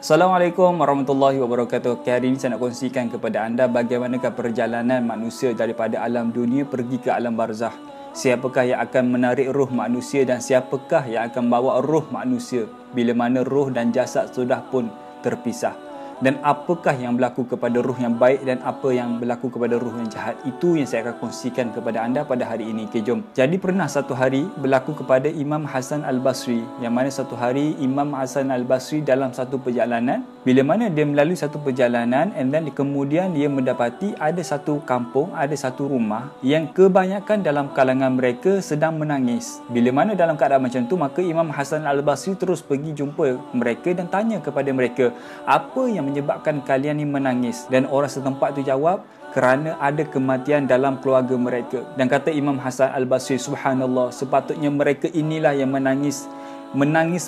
Assalamualaikum warahmatullahi wabarakatuh. Okay, hari ini saya nak kongsikan kepada anda bagaimanakah perjalanan manusia daripada alam dunia pergi ke alam barzah. Siapakah yang akan menarik roh manusia dan siapakah yang akan bawa roh manusia bila mana roh dan jasad sudah pun terpisah. Dan apakah yang berlaku kepada roh yang baik dan apa yang berlaku kepada roh yang jahat. Itu yang saya akan kongsikan kepada anda pada hari ini. Okay, jom. Jadi pernah satu hari berlaku kepada Imam Hasan Al-Basri. Yang mana satu hari Imam Hasan Al-Basri dalam satu perjalanan. Bila mana dia melalui satu perjalanan and then kemudian dia mendapati ada satu kampung, ada satu rumah yang kebanyakan dalam kalangan mereka sedang menangis. Bila mana dalam keadaan macam tu, maka Imam Hasan Al-Basri terus pergi jumpa mereka dan tanya kepada mereka, apa yang menyebabkan kalian ni menangis? Dan orang setempat tu jawab, kerana ada kematian dalam keluarga mereka. Dan kata Imam Hasan Al-Basri, subhanallah, sepatutnya mereka inilah yang menangis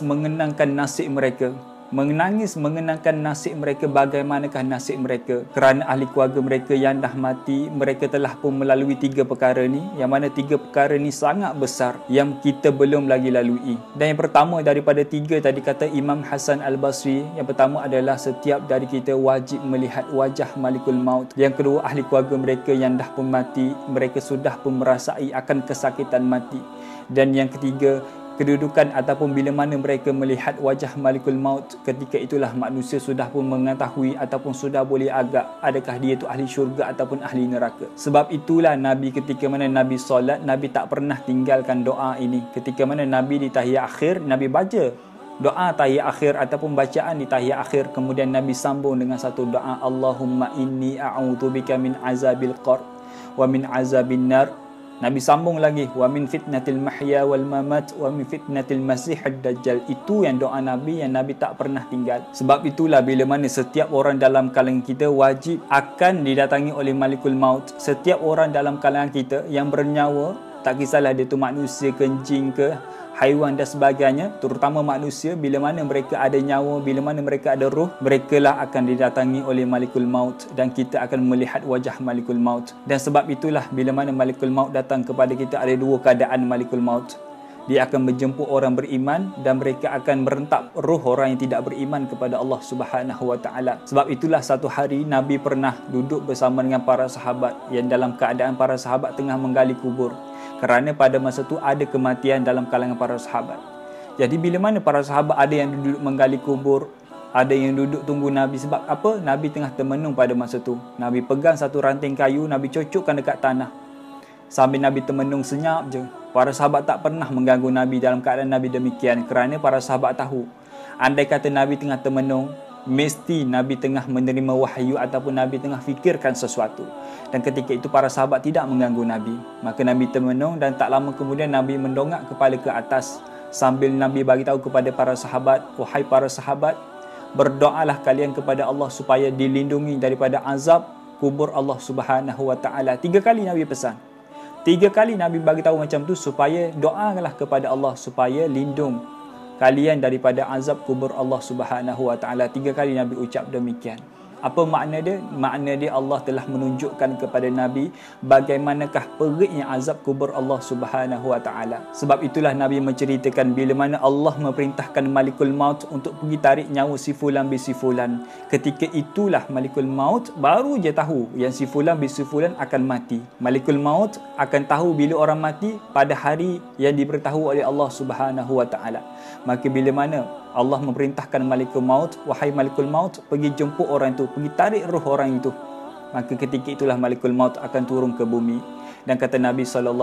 mengenangkan nasib mereka. Menangis mengenangkan nasib mereka, bagaimanakah nasib mereka, kerana ahli keluarga mereka yang dah mati, mereka telah pun melalui 3 perkara ni, yang mana 3 perkara ni sangat besar yang kita belum lagi lalui. Dan yang pertama daripada 3 tadi kata Imam Hasan Al-Basri, yang pertama adalah setiap dari kita wajib melihat wajah Malikul Maut. Yang kedua, ahli keluarga mereka yang dah pun mati, mereka sudah pun merasai akan kesakitan mati. Dan yang ketiga, kedudukan ataupun bila mana mereka melihat wajah Malikul Maut, ketika itulah manusia sudah pun mengetahui ataupun sudah boleh agak adakah dia itu ahli syurga ataupun ahli neraka. Sebab itulah Nabi ketika mana Nabi solat, Nabi tak pernah tinggalkan doa ini. Ketika mana Nabi di tahiyat akhir, Nabi baca doa tahiyat akhir ataupun bacaan di tahiyat akhir, kemudian Nabi sambung dengan satu doa, Allahumma inni a'udzubika min azabil qabr wa min azabin nar. Nabi sambung lagi, wa min fitnatil mahya wal mamat wa min fitnatil masihid dajjal. Itu yang doa Nabi yang Nabi tak pernah tinggal. Sebab itulah bila mana setiap orang dalam kalangan kita wajib akan didatangi oleh Malikul Maut. Setiap orang dalam kalangan kita yang bernyawa, tak kisahlah dia tu manusia, kencing ke, haiwan dan sebagainya, terutama manusia, bila mana mereka ada nyawa, bila mana mereka ada roh, mereka lah akan didatangi oleh Malikul Maut dan kita akan melihat wajah Malikul Maut. Dan sebab itulah bila mana Malikul Maut datang kepada kita, ada 2 keadaan Malikul Maut. Dia akan menjemput orang beriman dan mereka akan merentap roh orang yang tidak beriman kepada Allah Subhanahu Wa Taala. Sebab itulah satu hari Nabi pernah duduk bersama dengan para sahabat yang dalam keadaan para sahabat tengah menggali kubur. Kerana pada masa tu ada kematian dalam kalangan para sahabat. Jadi bila mana para sahabat ada yang duduk menggali kubur, ada yang duduk tunggu Nabi. Sebab apa? Nabi tengah termenung pada masa tu. Nabi pegang satu ranting kayu, Nabi cocokkan dekat tanah. Sambil Nabi termenung senyap je. Para sahabat tak pernah mengganggu Nabi dalam keadaan Nabi demikian. Kerana para sahabat tahu, andai kata Nabi tengah termenung, mesti Nabi tengah menerima wahyu ataupun Nabi tengah fikirkan sesuatu. Dan ketika itu para sahabat tidak mengganggu Nabi. Maka Nabi termenung dan tak lama kemudian Nabi mendongak kepala ke atas sambil Nabi bagi tahu kepada para sahabat, wahai para sahabat, berdoalah kalian kepada Allah supaya dilindungi daripada azab kubur Allah Subhanahu Wa Taala. 3 kali Nabi pesan. 3 kali Nabi bagi tahu macam tu supaya doalah kepada Allah supaya lindung kalian daripada azab kubur Allah Subhanahu Wa Taala. 3 kali Nabi ucap demikian. Apa makna dia? Makna dia Allah telah menunjukkan kepada Nabi bagaimanakah peritnya azab kubur Allah Subhanahu Wa Taala. Sebab itulah Nabi menceritakan bila mana Allah memerintahkan Malikul Maut untuk pergi tarik nyawa si fulan bin si fulan. Ketika itulah Malikul Maut baru je tahu yang si fulan bin si fulan akan mati. Malikul Maut akan tahu bila orang mati pada hari yang diberitahu oleh Allah Subhanahu Wa Taala. Maka bila mana Allah memerintahkan Malikul Maut, wahai Malikul Maut, pergi jemput orang itu, pergi tarik roh orang itu. Maka ketika itulah Malikul Maut akan turun ke bumi. Dan kata Nabi SAW,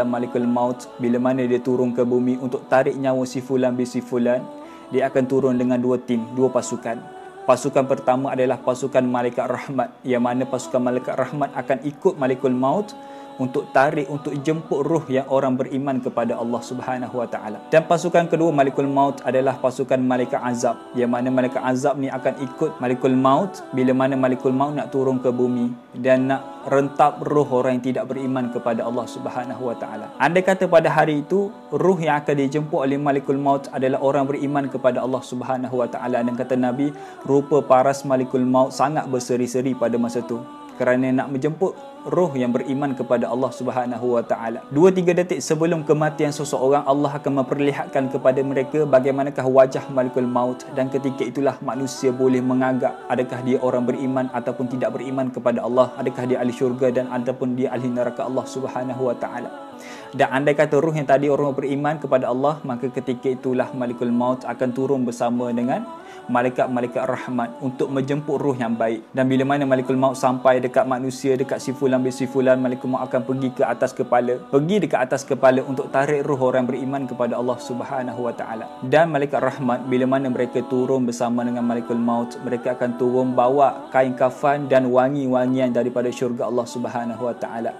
Malikul Maut bila mana dia turun ke bumi untuk tarik nyawa si fulan bin si fulan, dia akan turun dengan 2 tim, 2 pasukan. Pasukan pertama adalah pasukan Malaikat Rahmat, yang mana pasukan Malaikat Rahmat akan ikut Malikul Maut untuk tarik, untuk jemput roh yang orang beriman kepada Allah Subhanahu Wa Taala. Dan pasukan kedua Malikul Maut adalah pasukan Malaikat Azab, yang mana Malaikat Azab ni akan ikut Malikul Maut bila mana Malikul Maut nak turun ke bumi dan nak rentap roh orang yang tidak beriman kepada Allah Subhanahu Wa Taala. Andai kata pada hari itu roh yang akan dijemput oleh Malikul Maut adalah orang beriman kepada Allah Subhanahu Wa Taala, dan kata Nabi, rupa paras Malikul Maut sangat berseri-seri pada masa itu. kerana nak menjemput roh yang beriman kepada Allah Subhanahu wa taala. 2-3 detik sebelum kematian seseorang, Allah akan memperlihatkan kepada mereka bagaimanakah wajah Malikul Maut, dan ketika itulah manusia boleh mengagak adakah dia orang beriman ataupun tidak beriman kepada Allah, adakah dia ahli syurga dan ataupun dia ahli neraka Allah Subhanahu wa taala. Dan andai kata roh yang tadi orang beriman kepada Allah, maka ketika itulah Malikul Maut akan turun bersama dengan malaikat-malaikat rahmat untuk menjemput roh yang baik. Dan bila mana Malikul Maut sampai dekat manusia, dekat si fulan bin si fulan, Malikul Maut akan pergi ke atas kepala, pergi dekat atas kepala untuk tarik roh orang beriman kepada Allah Subhanahu wa taala. Dan malaikat rahmat bila mana mereka turun bersama dengan Malikul Maut, mereka akan turun bawa kain kafan dan wangi-wangian daripada syurga Allah Subhanahu wa taala.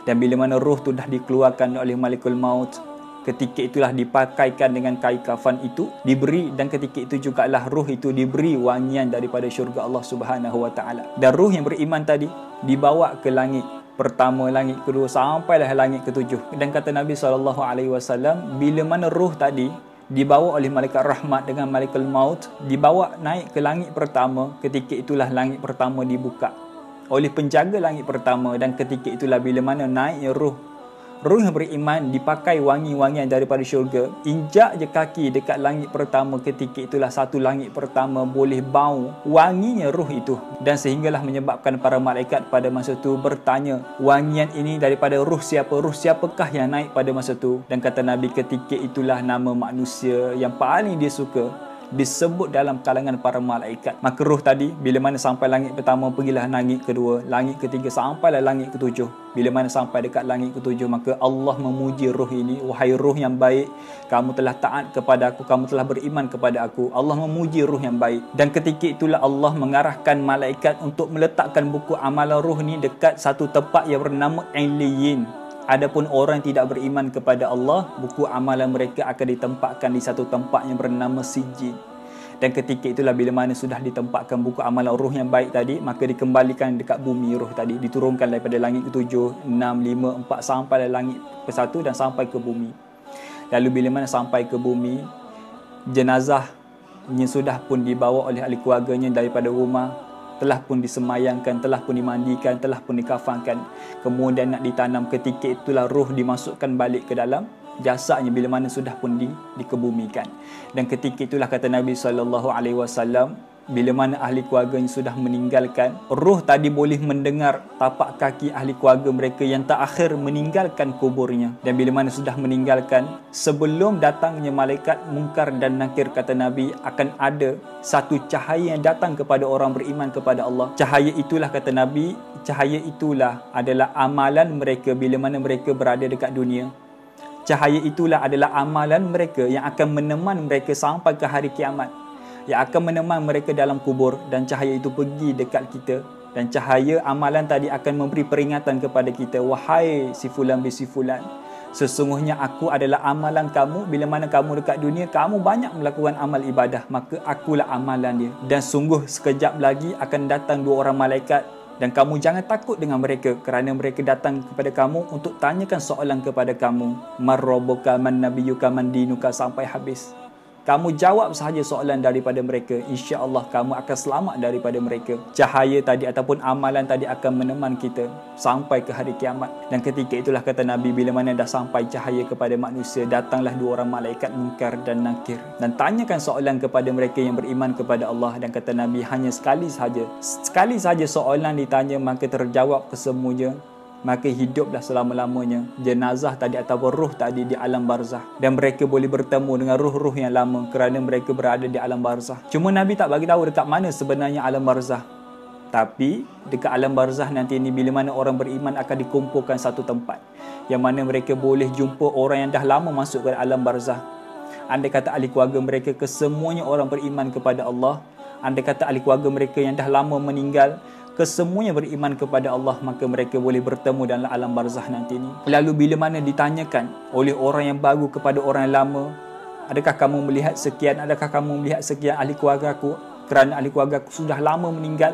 Dan bila mana roh tu dah dikeluarkan oleh Malikul Maut, ketika itulah dipakaikan dengan kain kafan itu, diberi, dan ketika itu jugalah roh itu diberi wangian daripada syurga Allah Subhanahu wa taala. Dan roh yang beriman tadi dibawa ke langit pertama, langit kedua, sampailah langit ketujuh. Dan kata Nabi SAW, bila mana roh tadi dibawa oleh malaikat rahmat dengan Malikul Maut, dibawa naik ke langit pertama, ketika itulah langit pertama dibuka oleh penjaga langit pertama. Dan ketika itulah bila mana naiknya roh yang beriman, dipakai wangi-wangian daripada syurga, injak je kaki dekat langit pertama, ketika itulah satu langit pertama boleh bau wanginya roh itu. Dan sehinggalah menyebabkan para malaikat pada masa itu bertanya, wangian ini daripada roh siapa? Roh siapakah yang naik pada masa itu? Dan kata Nabi, ketika itulah nama manusia yang paling dia suka disebut dalam kalangan para malaikat. Maka roh tadi bila mana sampai langit pertama, pergilah langit kedua, langit ketiga, sampailah langit ketujuh. Bila mana sampai dekat langit ketujuh, maka Allah memuji roh ini, wahai roh yang baik, kamu telah taat kepada aku, kamu telah beriman kepada aku. Allah memuji roh yang baik. Dan ketika itulah Allah mengarahkan malaikat untuk meletakkan buku amalan roh ni dekat satu tempat yang bernama Illiyin. Adapun orang yang tidak beriman kepada Allah, buku amalan mereka akan ditempatkan di satu tempat yang bernama Sijjin. Dan ketika itulah bila mana sudah ditempatkan buku amalan roh yang baik tadi, maka dikembalikan dekat bumi roh tadi, diturunkan daripada langit ke-7, 6, 5, 4 sampai langit ke-1 dan sampai ke bumi. Lalu bila mana sampai ke bumi, jenazahnya sudah pun dibawa oleh ahli keluarganya daripada rumah, telah pun disemayangkan, telah pun dimandikan, telah pun dikafankan, kemudian nak ditanam. Ketika itulah roh dimasukkan balik ke dalam jasadnya bila mana sudah pun dikebumikan. Dan ketika itulah kata Nabi SAW, bila mana ahli keluarganya sudah meninggalkan, roh tadi boleh mendengar tapak kaki ahli keluarga mereka yang terakhir meninggalkan kuburnya. Dan bila mana sudah meninggalkan, sebelum datangnya malaikat Munkar dan Nakir, kata Nabi, akan ada satu cahaya yang datang kepada orang beriman kepada Allah. Cahaya itulah, kata Nabi, cahaya itulah adalah amalan mereka bila mana mereka berada dekat dunia. Cahaya itulah adalah amalan mereka yang akan meneman mereka sampai ke hari kiamat, yang akan meneman mereka dalam kubur. Dan cahaya itu pergi dekat kita, dan cahaya amalan tadi akan memberi peringatan kepada kita, wahai si fulan bin si fulan, sesungguhnya aku adalah amalan kamu. Bila mana kamu dekat dunia, kamu banyak melakukan amal ibadah, maka akulah amalan dia. Dan sungguh sekejap lagi akan datang 2 orang malaikat, dan kamu jangan takut dengan mereka, kerana mereka datang kepada kamu untuk tanyakan soalan kepada kamu, man rabbuka, man nabiyyuka, man dinuka, sampai habis. Kamu jawab sahaja soalan daripada mereka, insya-Allah kamu akan selamat daripada mereka. Cahaya tadi ataupun amalan tadi akan meneman kita sampai ke hari kiamat. Dan ketika itulah, kata Nabi, bila mana dah sampai cahaya kepada manusia, datanglah 2 orang malaikat Munkar dan Nakir dan tanyakan soalan kepada mereka yang beriman kepada Allah. Dan kata Nabi, hanya sekali sahaja soalan ditanya, maka terjawab kesemuanya, maka hiduplah selama-lamanya jenazah tadi ataupun roh tadi di alam barzah. Dan mereka boleh bertemu dengan roh-roh yang lama kerana mereka berada di alam barzah. Cuma Nabi tak bagi tahu dekat mana sebenarnya alam barzah. Tapi dekat alam barzah nanti ni, bila mana orang beriman akan dikumpulkan satu tempat, yang mana mereka boleh jumpa orang yang dah lama masuk ke alam barzah. Andai kata ahli keluarga mereka kesemuanya orang beriman kepada Allah, andai kata ahli keluarga mereka yang dah lama meninggal kesemuanya beriman kepada Allah, maka mereka boleh bertemu dalam alam barzah nanti ni. Lalu bila mana ditanyakan oleh orang yang baru kepada orang yang lama, adakah kamu melihat sekian, adakah kamu melihat sekian ahli keluarga aku? Kerana ahli keluarga aku sudah lama meninggal,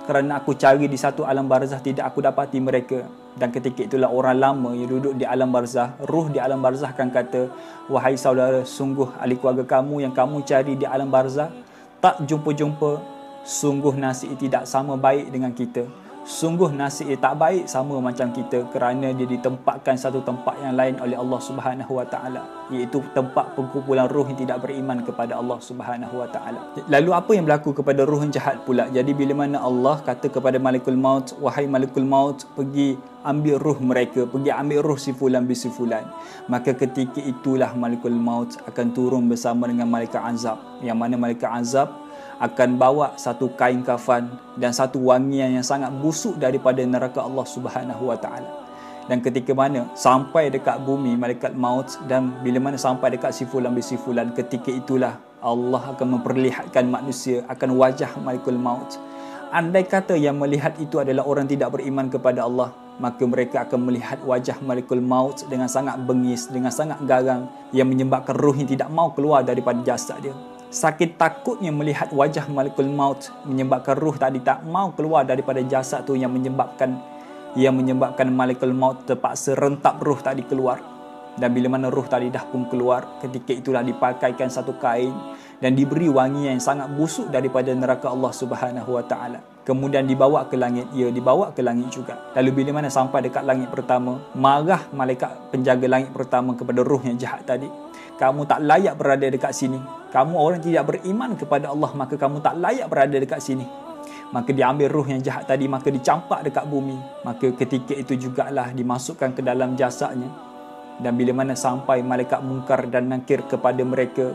kerana aku cari di satu alam barzah tidak aku dapati mereka. Dan ketika itulah orang lama yang duduk di alam barzah, ruh di alam barzah akan kata, wahai saudara, sungguh ahli keluarga kamu yang kamu cari di alam barzah tak jumpa-jumpa. Sungguh nasib tidak sama baik dengan kita. Sungguh nasib dia tak baik sama macam kita, kerana dia ditempatkan satu tempat yang lain oleh Allah Subhanahu Wa Taala, iaitu tempat perkumpulan roh yang tidak beriman kepada Allah Subhanahu Wa Taala. Lalu apa yang berlaku kepada roh yang jahat pula? Jadi bila mana Allah kata kepada Malakul Maut, wahai Malakul Maut, pergi ambil roh mereka, pergi ambil roh si fulan bin si fulan, maka ketika itulah Malakul Maut akan turun bersama dengan Malaikat Azab, yang mana Malaikat Azab akan bawa satu kain kafan dan satu wangian yang sangat busuk daripada neraka Allah Subhanahu Wa Taala. Dan ketika mana sampai dekat bumi malaikat maut, dan bila mana sampai dekat si fulan bin si fulan, ketika itulah Allah akan memperlihatkan manusia akan wajah Malakul Maut. Andai kata yang melihat itu adalah orang tidak beriman kepada Allah, maka mereka akan melihat wajah Malakul Maut dengan sangat bengis, dengan sangat garang, yang menyebabkan roh yang tidak mau keluar daripada jasad dia. Sakit takutnya melihat wajah Malakul Maut menyebabkan roh tadi tak mau keluar daripada jasad tu, yang menyebabkan Malakul Maut terpaksa rentap roh tadi keluar. Dan bila mana roh tadi dah pun keluar, ketika itulah dipakaikan satu kain dan diberi wangian yang sangat busuk daripada neraka Allah Subhanahu Wa Taala. Kemudian dibawa ke langit, dibawa ke langit juga. Lalu bila mana sampai dekat langit pertama, marah malaikat penjaga langit pertama kepada roh yang jahat tadi. Kamu tak layak berada dekat sini. Kamu orang tidak beriman kepada Allah, maka kamu tak layak berada dekat sini. Maka diambil roh yang jahat tadi, maka dicampak dekat bumi. Maka ketika itu jugalah dimasukkan ke dalam jasadnya. Dan bila mana sampai malaikat Munkar dan Nakir kepada mereka,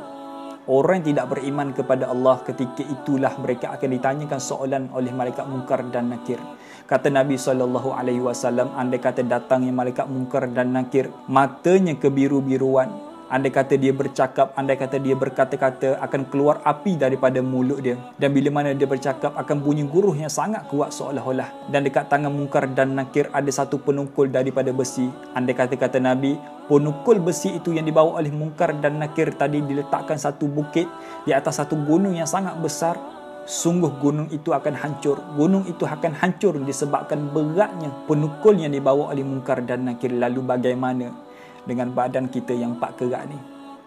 orang yang tidak beriman kepada Allah, ketika itulah mereka akan ditanyakan soalan oleh malaikat Munkar dan Nakir. Kata Nabi SAW, andai kata datangnya malaikat Munkar dan Nakir, matanya kebiru-biruan, andai kata dia bercakap, andai kata dia berkata-kata, akan keluar api daripada mulut dia. Dan bila mana dia bercakap, akan bunyi guruh yang sangat kuat seolah-olah. Dan dekat tangan Munkar dan Nakir ada satu penukul daripada besi. Andai kata Nabi, penukul besi itu yang dibawa oleh Munkar dan Nakir tadi diletakkan satu bukit di atas satu gunung yang sangat besar, sungguh gunung itu akan hancur. Gunung itu akan hancur disebabkan beratnya penukul yang dibawa oleh Munkar dan Nakir. Lalu bagaimana dengan badan kita yang 4 kerat ni?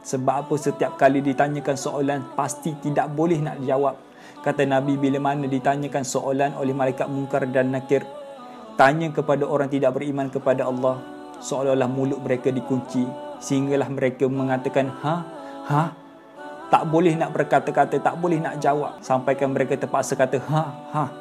Sebab apa setiap kali ditanyakan soalan pasti tidak boleh nak jawab. Kata Nabi, bila mana ditanyakan soalan oleh malaikat Munkar dan Nakir, tanya kepada orang tidak beriman kepada Allah, seolah-olah mulut mereka dikunci, sehinggalah mereka mengatakan tak boleh nak berkata-kata, tak boleh nak jawab, sampaikan mereka terpaksa kata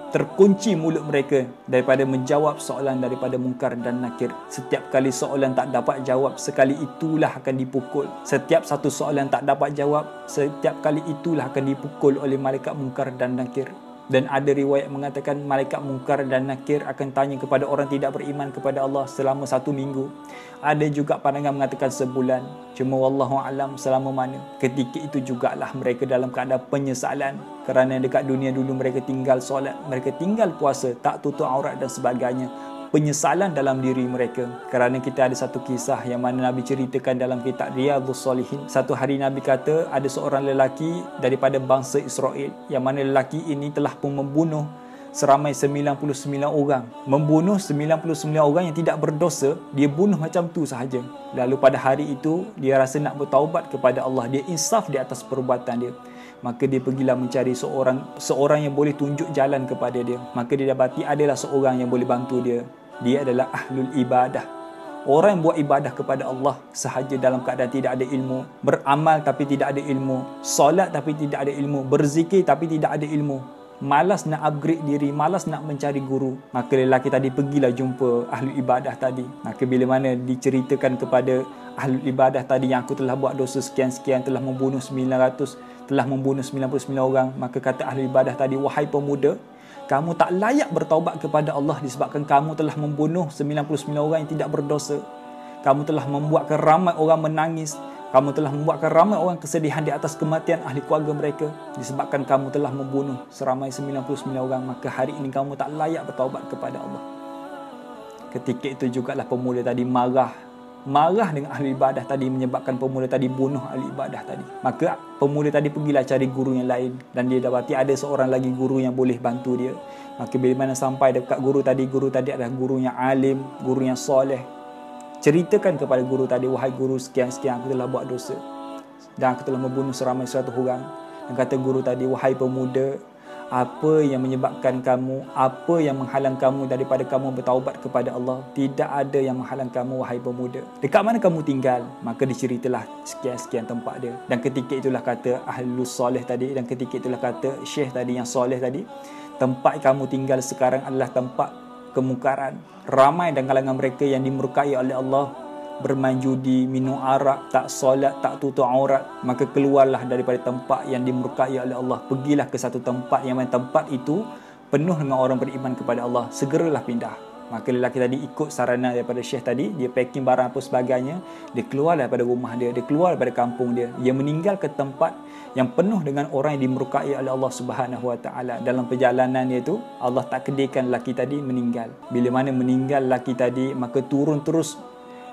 terkunci mulut mereka daripada menjawab soalan daripada Munkar dan Nakir. Setiap kali soalan tak dapat jawab, sekali itulah akan dipukul. Setiap satu soalan tak dapat jawab, setiap kali itulah akan dipukul oleh malaikat Munkar dan Nakir. Dan ada riwayat mengatakan malaikat Munkar dan Nakir akan tanya kepada orang tidak beriman kepada Allah selama 1 minggu. Ada juga pandangan mengatakan sebulan. Cuma wallahu alam selama mana. Ketika itu jugalah mereka dalam keadaan penyesalan, kerana dekat dunia dulu mereka tinggal solat, mereka tinggal puasa, tak tutup aurat dan sebagainya. Penyesalan dalam diri mereka. Kerana kita ada satu kisah yang mana Nabi ceritakan dalam kitab Riyadhus Salihin. Satu hari Nabi kata ada seorang lelaki daripada bangsa Israel, yang mana lelaki ini telah pun membunuh seramai 99 orang. Membunuh 99 orang yang tidak berdosa, dia bunuh macam tu sahaja. Lalu pada hari itu dia rasa nak bertaubat kepada Allah, dia insaf di atas perbuatan dia. Maka dia pergilah mencari seorang yang boleh tunjuk jalan kepada dia. Maka dia dapati adalah seorang yang boleh bantu dia. Dia adalah ahlul ibadah. Orang yang buat ibadah kepada Allah sahaja dalam keadaan tidak ada ilmu. Beramal tapi tidak ada ilmu. Solat tapi tidak ada ilmu. Berzikir tapi tidak ada ilmu. Malas nak upgrade diri, malas nak mencari guru. Maka lelaki tadi pergilah jumpa ahlul ibadah tadi. Maka bila mana diceritakan kepada ahlul ibadah tadi yang aku telah buat dosa sekian-sekian, telah membunuh 99 orang, maka kata ahlul ibadah tadi, wahai pemuda, kamu tak layak bertaubat kepada Allah disebabkan kamu telah membunuh 99 orang yang tidak berdosa. Kamu telah membuatkan ramai orang menangis. Kamu telah membuatkan ramai orang kesedihan di atas kematian ahli keluarga mereka disebabkan kamu telah membunuh seramai 99 orang. Maka hari ini kamu tak layak bertaubat kepada Allah. Ketika itu jugalah pemuda tadi marah dengan ahli ibadah tadi, menyebabkan pemuda tadi bunuh ahli ibadah tadi. Maka pemuda tadi pergilah cari guru yang lain, dan dia dapati ada seorang lagi guru yang boleh bantu dia. Maka bila mana sampai dekat guru tadi adalah guru yang alim, guru yang soleh. Ceritakan kepada guru tadi, wahai guru, sekian-sekian aku telah buat dosa dan aku telah membunuh seramai 100 orang. Dan kata guru tadi, wahai pemuda, apa yang menyebabkan kamu, apa yang menghalang kamu daripada kamu bertaubat kepada Allah? Tidak ada yang menghalang kamu, wahai pemuda. Dekat mana kamu tinggal? Maka diceritalah sekian-sekian tempat dia. Dan ketika itulah kata Ahlus Soleh tadi, dan ketika itulah kata Syekh tadi yang soleh tadi, tempat kamu tinggal sekarang adalah tempat kemungkaran. Ramai dan kalangan mereka yang dimurkai oleh Allah, bermain judi, minum arak, tak solat, tak tutup aurat. Maka keluarlah daripada tempat yang dimurkai oleh Allah. Pergilah ke satu tempat yang mana tempat itu penuh dengan orang beriman kepada Allah. Segeralah pindah. Maka lelaki tadi ikut sarana daripada Syekh tadi. Dia packing barang apa sebagainya. Dia keluar daripada rumah dia. Dia keluar daripada kampung dia. Dia meninggal ke tempat yang penuh dengan orang yang dimurkai oleh Allah Subhanahu Wa Taala. Dalam perjalanan dia tu, Allah takdirkan lelaki tadi meninggal. Bila mana meninggal lelaki tadi, maka turun terus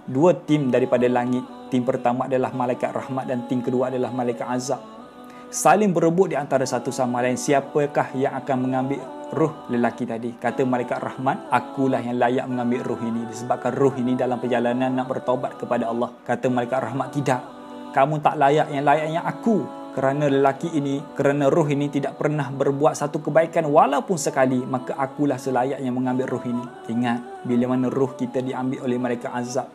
dua tim daripada langit. Tim pertama adalah malaikat rahmat dan tim kedua adalah malaikat azab. Saling berebut di antara satu sama lain, siapakah yang akan mengambil ruh lelaki tadi. Kata malaikat rahmat, akulah yang layak mengambil ruh ini, disebabkan ruh ini dalam perjalanan nak bertaubat kepada Allah. Kata malaikat rahmat, tidak, kamu tak layak, yang layaknya aku. Kerana lelaki ini, kerana ruh ini tidak pernah berbuat satu kebaikan walaupun sekali, maka akulah selayaknya mengambil ruh ini. Ingat, bila mana ruh kita diambil oleh malaikat azab,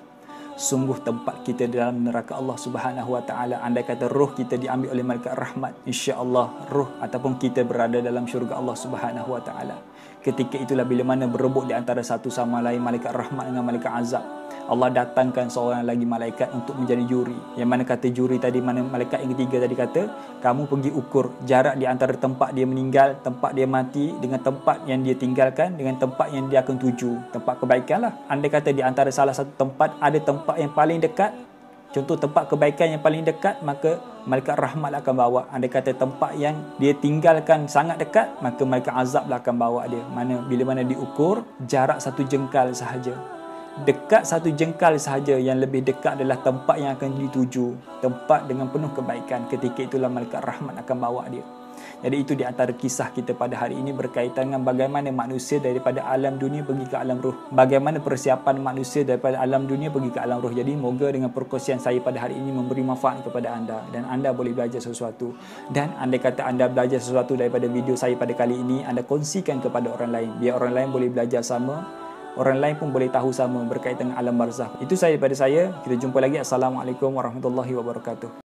sungguh tempat kita dalam neraka Allah Subhanahu Wa Taala. Andai kata roh kita diambil oleh malaikat rahmat, insya-Allah roh ataupun kita berada dalam syurga Allah Subhanahu Wa Taala. Ketika itulah bila mana berebut di antara satu sama lain, malaikat rahmat dengan malaikat azab, Allah datangkan seorang lagi malaikat untuk menjadi juri. Yang mana kata juri tadi, mana malaikat yang ketiga tadi kata, kamu pergi ukur jarak di antara tempat dia meninggal, tempat dia mati, dengan tempat yang dia tinggalkan, dengan tempat yang dia akan tuju, tempat kebaikan lah. Andai kata di antara salah satu tempat ada tempat yang paling dekat, contoh tempat kebaikan yang paling dekat, maka malaikat rahmat akan bawa. Andai kata tempat yang dia tinggalkan sangat dekat, maka malaikat azab lah akan bawa dia. Bila mana diukur jarak satu jengkal sahaja, dekat satu jengkal sahaja, yang lebih dekat adalah tempat yang akan dituju, tempat dengan penuh kebaikan. Ketika itulah malaikat rahmat akan bawa dia. Jadi itu di antara kisah kita pada hari ini berkaitan dengan bagaimana manusia daripada alam dunia pergi ke alam ruh. Bagaimana persiapan manusia daripada alam dunia pergi ke alam ruh. Jadi moga dengan perkongsian saya pada hari ini memberi manfaat kepada anda dan anda boleh belajar sesuatu. Dan andai kata anda belajar sesuatu daripada video saya pada kali ini, anda kongsikan kepada orang lain, biar orang lain boleh belajar sama, orang lain pun boleh tahu sama berkaitan dengan alam barzakh. Itu saja daripada saya. Kita jumpa lagi. Assalamualaikum warahmatullahi wabarakatuh.